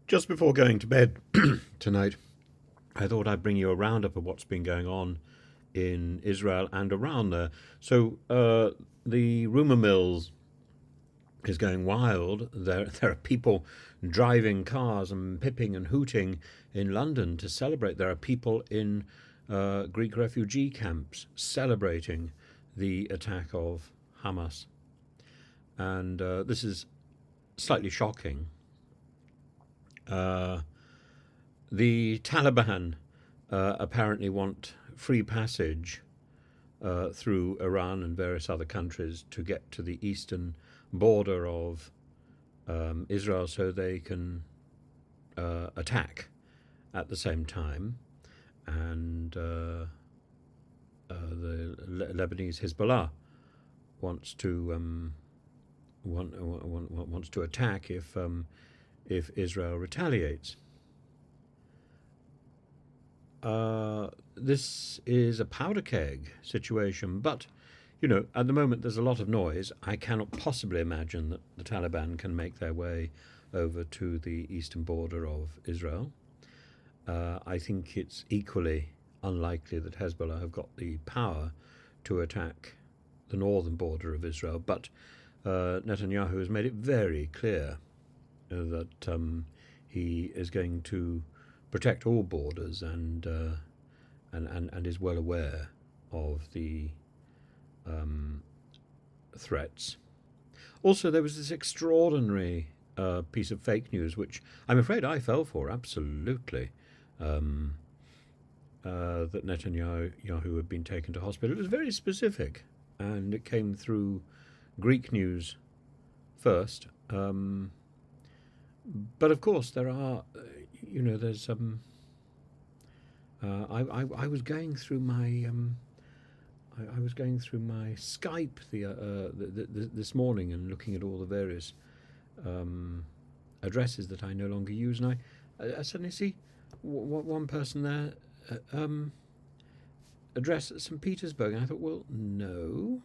Just before going to bed tonight, I thought I'd bring you a roundup of what's been going on in Israel and around there. So the rumor mills is going wild. There are people driving cars and pipping and hooting in London to celebrate. There are people in Greek refugee camps celebrating the attack of Hamas. And this is slightly shocking. The Taliban apparently want free passage through Iran and various other countries to get to the eastern border of Israel so they can attack at the same time. And the Lebanese Hezbollah wants to wants to attack if Israel retaliates. This is a powder keg situation, but at the moment there's a lot of noise. I cannot possibly imagine that the Taliban can make their way over to the eastern border of Israel. I think it's equally unlikely that Hezbollah have got the power to attack the northern border of Israel, but Netanyahu has made it very clear that he is going to protect all borders and is well aware of the threats. Also, there was this extraordinary piece of fake news, which I'm afraid I fell for absolutely, that Netanyahu had been taken to hospital. It was very specific, and it came through Greek news first. But of course, there are, there's. I was going through my I was going through my Skype this morning and looking at all the various addresses that I no longer use, and I suddenly see one person there address at St. Petersburg, and I thought, well, no,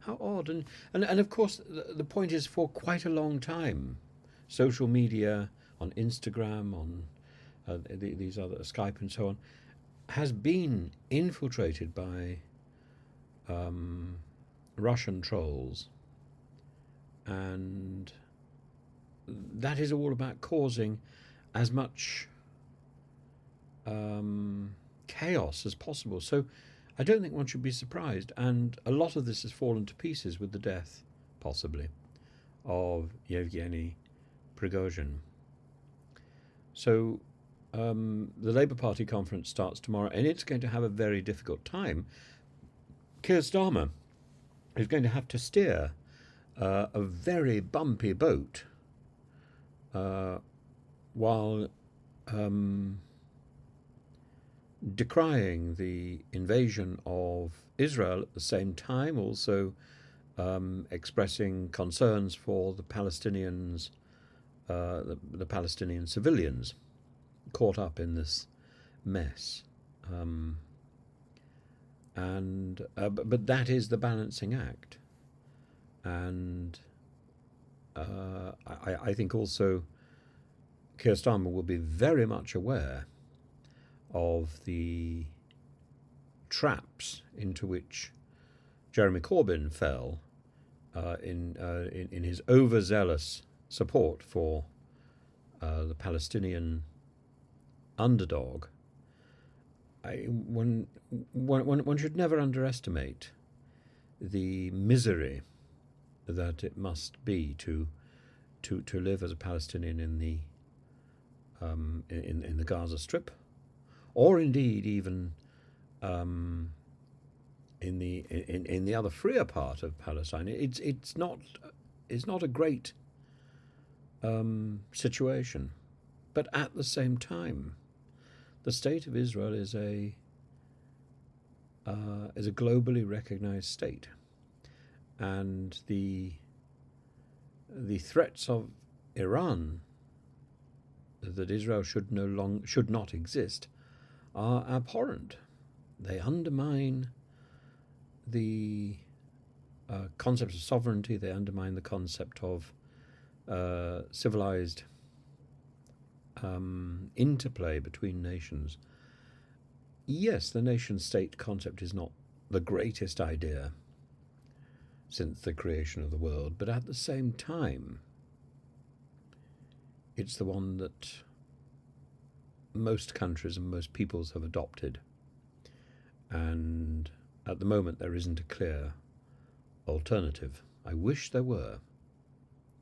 how odd, and of course the point is, for quite a long time, social media on Instagram, on these other Skype and so on, has been infiltrated by Russian trolls, and that is all about causing as much chaos as possible. So I don't think one should be surprised, and a lot of this has fallen to pieces with the death, possibly, of Yevgeny Prigozhin. So the Labour Party conference starts tomorrow, and it's going to have a very difficult time. Keir Starmer is going to have to steer a very bumpy boat while decrying the invasion of Israel at the same time, also expressing concerns for the Palestinians, the Palestinian civilians caught up in this mess. But that is the balancing act. And I think also Keir Starmer will be very much aware of the traps into which Jeremy Corbyn fell in his overzealous support for the Palestinian underdog. One should never underestimate the misery that it must be to live as a Palestinian in the Gaza Strip, or indeed even in the other freer part of Palestine. It's not a great situation, but at the same time, the state of Israel is a globally recognized state, and the threats of Iran that Israel should not exist are abhorrent. They undermine the concept of sovereignty. They undermine the concept of civilized interplay between nations. Yes, the nation-state concept is not the greatest idea since the creation of the world, but at the same time, it's the one that most countries and most peoples have adopted. And at the moment, there isn't a clear alternative. I wish there were.